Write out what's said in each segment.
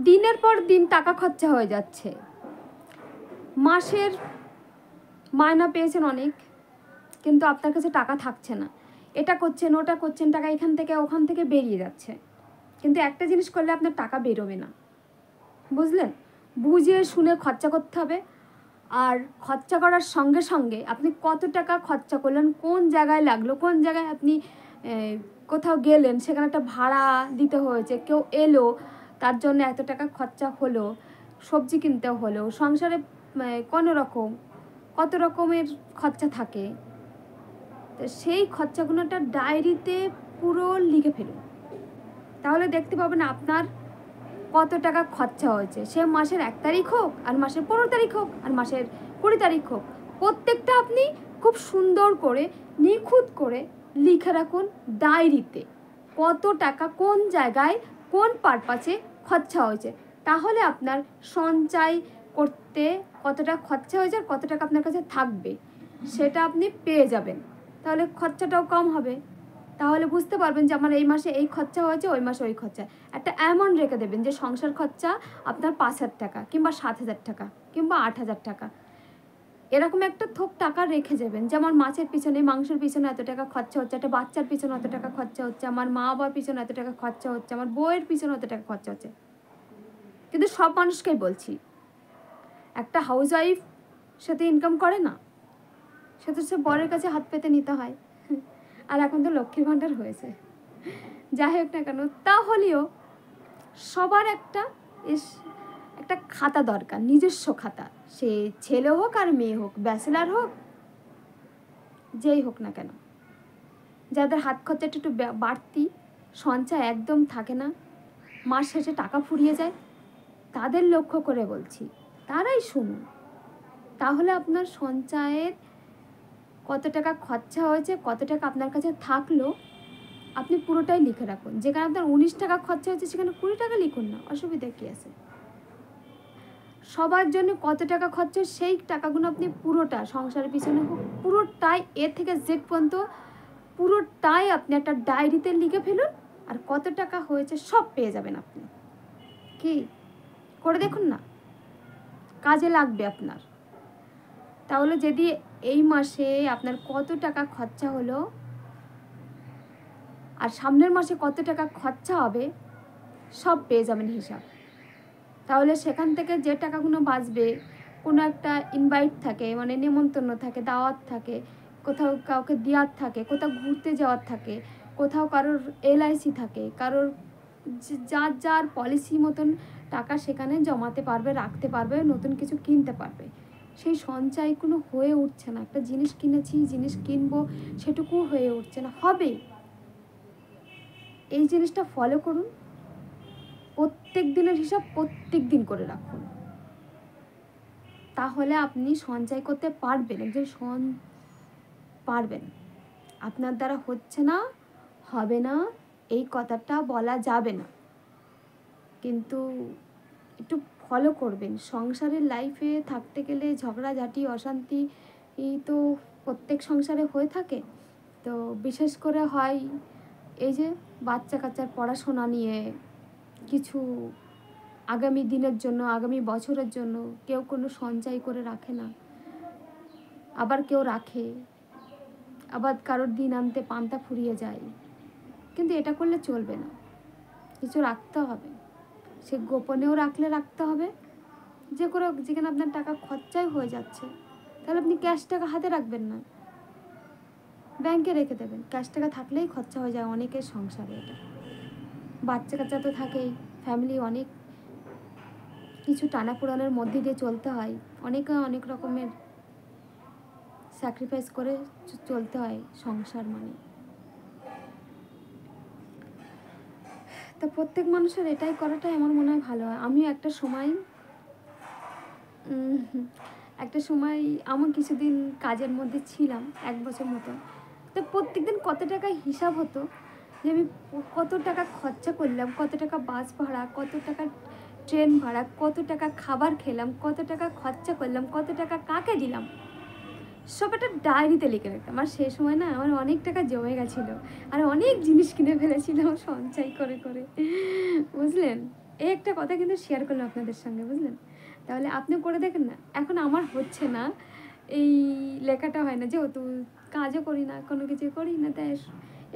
দিনের পর দিন টাকা খরচা হয়ে যাচ্ছে, মাসের মায়না পেয়েছেন অনেক, কিন্তু আপনার কাছে টাকা থাকছে না, এটা করছেন ওটা করছেন, টাকা এখান থেকে ওখান থেকে বেরিয়ে যাচ্ছে, কিন্তু একটা জিনিস করলে আপনার টাকা বেরোবে না, বুঝলেন? বুঝে শুনে খরচা করতে হবে। আর খরচা করার সঙ্গে সঙ্গে আপনি কত টাকা খরচা করলেন, কোন জায়গায় লাগলো, কোন জায়গায় আপনি কোথাও গেলেন, সেখানে একটা ভাড়া দিতে হয়েছে, কেউ এলো তার জন্য এত টাকা খরচা হলো, সবজি কিনতে হলো, সংসারে কোনো রকম কত রকমের খরচা থাকে, তো সেই খরচাগুলো একটা ডায়েরিতে পুরো লিখে ফেলুন। তাহলে দেখতে পাবেন আপনার কত টাকা খরচা হয়েছে, সে মাসের 1 তারিখ হোক, আর মাসের 15 তারিখ হোক, আর মাসের 20 তারিখ হোক, প্রত্যেকটা আপনি খুব সুন্দর করে নিখুঁত করে লিখে রাখুন ডায়েরিতে, কত টাকা কোন জায়গায় কোন পারপাসে খরচা হয়েছে। তাহলে আপনার সঞ্চয় করতে কতটা খরচা হয়েছে আর কত টাকা আপনার কাছে থাকবে সেটা আপনি পেয়ে যাবেন, তাহলে খরচাটাও কম হবে। তাহলে বুঝতে পারবেন যে আমার এই মাসে এই খরচা হয়েছে, ওই মাসে ওই খরচা। একটা অ্যামাউন্ট রেখে দেবেন যে সংসার খরচা আপনার 5,000 টাকা কিংবা 7,000 টাকা কিংবা 8,000 টাকা, এরকম একটা থোক টাকা রেখে যাবেন। যেমন মাছের পিছনে মাংসের পিছনে এত টাকা খরচা হচ্ছে, একটা বাচ্চার পিছনে এত টাকা খরচা হচ্ছে, আমার মা বাবার পিছনে এত টাকা খরচা হচ্ছে, আমার বউয়ের পিছনে এত টাকা খরচা হচ্ছে। কিন্তু সব মানুষকেই বলছি, একটা হাউস ওয়াইফ সাথে ইনকাম করে না, সে তো সে বরের কাছে হাত পেতে নিতে হয়। আর এখন তো লক্ষ্মীর ভাণ্ডার হয়েছে, যাই হোক না কেন, তাহলেও সবার একটা খাতা দরকার, নিজস্ব খাতা, সে ছেলে হোক আর মেয়ে হোক, ব্যাচেলার হোক, যেই হোক না কেন, যাদের হাত খরচাটা একটু বাড়তি, সঞ্চয় একদম থাকে না, মাস শেষে টাকা ফুরিয়ে যায়, তাদের লক্ষ্য করে বলছি, তারাই শুনুন। তাহলে আপনার সঞ্চয়ের কত টাকা খরচা হয়েছে, কত টাকা আপনার কাছে থাকলো, আপনি পুরোটাই লিখে রাখুন। যেখানে আপনার 19 টাকা খরচা হয়েছে সেখানে 20 টাকা লিখুন না, অসুবিধা কী আছে? সবার জন্য কত টাকা খরচা, সেই টাকাগুলো আপনি পুরোটা সংসারের পিছনে হোক, পুরোটাই এ থেকে জেড পর্যন্ত পুরোটাই আপনি একটা ডায়েরিতে লিখে ফেলুন, আর কত টাকা হয়েছে সব পেয়ে যাবেন আপনি। কি করে দেখুন না, কাজে লাগবে আপনার। তাহলে যদি এই মাসে আপনার কত টাকা খরচা হলো আর সামনের মাসে কত টাকা খরচা হবে সব পেয়ে যাবেন হিসাব। তাহলে সেখান থেকে যে টাকাগুলো বাঁচবে, কোনো একটা ইনভাইট থাকে, মানে নেমন্তন্ন থাকে, দাওয়াত থাকে, কোথাও কাউকে দেওয়ার থাকে, কোথাও ঘুরতে যাওয়ার থাকে, কোথাও কারোর LIC থাকে, কারোর যার যার পলিসি মতন টাকা সেখানে জমাতে পারবে, রাখতে পারবে, নতুন কিছু কিনতে পারবে। সেই সঞ্চয়গুলো হয়ে উঠছে না, একটা জিনিস কিনেছি, জিনিস কিনবো, সেটুকু হয়ে উঠছে না, হবে। এই জিনিসটা ফলো করুন, প্রত্যেক দিনের হিসাব প্রত্যেক দিন করে রাখুন, তাহলে আপনি সঞ্চয় করতে পারবেন, পারবেন। আপনার দ্বারা হচ্ছে না, হবে না, এই কথাটা বলা যাবে না, কিন্তু একটু ফলো করবেন। সংসারের লাইফে থাকতে গেলে ঝগড়াঝাটি অশান্তি তো প্রত্যেক সংসারে হয়ে থাকে, তো বিশেষ করে হয় এই যে বাচ্চা কাচ্চার পড়াশোনা নিয়ে, কিছু আগামী দিনের জন্য, আগামী বছরের জন্য কেউ কোনো সঞ্চয় করে রাখে না, আবার কেউ রাখে, আবার কারোর দিন আনতে পান্তা ফুরিয়ে যায়। কিন্তু এটা করলে চলবে না, কিছু রাখতে হবে, সে গোপনেও রাখতে হবে, যেখানে আপনার টাকা খরচাই হয়ে যাচ্ছে, তাহলে আপনি ক্যাশ টাকা হাতে রাখবেন না, ব্যাংকে রেখে দেবেন। ক্যাশ টাকা থাকলেই খরচা হয়ে যায় অনেকের সংসারে। এটা বাচ্চা কাচ্চা তো থাকেই, ফ্যামিলি অনেক কিছু টানাপোড়ানোর মধ্যে দিয়ে চলতে হয়, অনেকে অনেক রকমের স্যাক্রিফাইস করে চলতে হয় সংসার মানে। তা প্রত্যেক মানুষের এটাই করাটাই আমার মনে হয় ভালো হয়। আমিও একটা সময় আমার কিছুদিন কাজের মধ্যে ছিলাম, 1 বছর মতো, তো প্রত্যেকদিন কত টাকা হিসাব হতো যে আমি কত টাকা খরচা করলাম, কত টাকা বাস ভাড়া, কত টাকা ট্রেন ভাড়া, কত টাকা খাবার খেলাম, কত টাকা খরচা করলাম, কত টাকা কাকে দিলাম, সব একটা ডায়েরিতে লিখে রাখতাম। আর সেই সময় না আমার অনেক টাকা জমে গেছিলো, আর অনেক জিনিস কিনে ফেলেছিলাম সঞ্চয় করে করে, বুঝলেন? এই একটা কথা কিন্তু শেয়ার করলাম আপনাদের সঙ্গে, বুঝলেন? তাহলে আপনি করে দেখেন না। এখন আমার হচ্ছে না, এই লেখাটা হয় না, যেহেতু কাজও করি না, কোনো কিছু করি না, তাই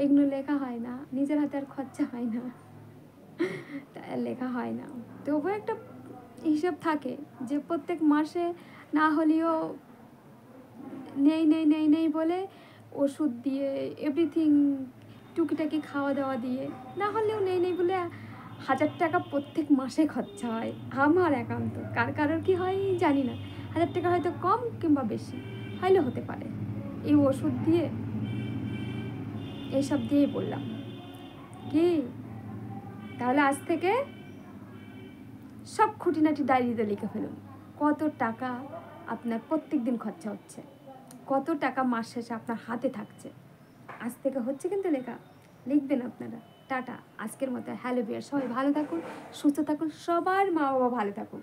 এগুলো লেখা হয় না, নিজের হাতে আর খরচা হয় না, তাই আর লেখা হয় না। তবুও একটা হিসাব থাকে যে প্রত্যেক মাসে না হলেও নেই বলে ওষুধ দিয়ে এভরিথিং, টুকিটাকি খাওয়া দাওয়া দিয়ে, না হলেও নেই বলে 1000 টাকা প্রত্যেক মাসে খরচা হয় আমার একান্ত। কারোর কি হয় জানি না, 1000 টাকা হয়তো কম কিংবা বেশি হলেও হতে পারে, এই ওষুধ দিয়ে, এইসব দিয়েই বললাম কি। তাহলে আজ থেকে সব খুঁটিনাটি ডায়েরিতে লিখে ফেলুন, কত টাকা আপনার প্রত্যেক দিন খরচা হচ্ছে, কত টাকা মাস শেষে আপনার হাতে থাকছে। আজ থেকে হচ্ছে কিন্তু লেখা, লিখবেন আপনারা। টাটা, আজকের মতো হ্যালো বিয়ার, সবাই ভালো থাকুন, সুস্থ থাকুন, সবার মা বাবা ভালো থাকুন।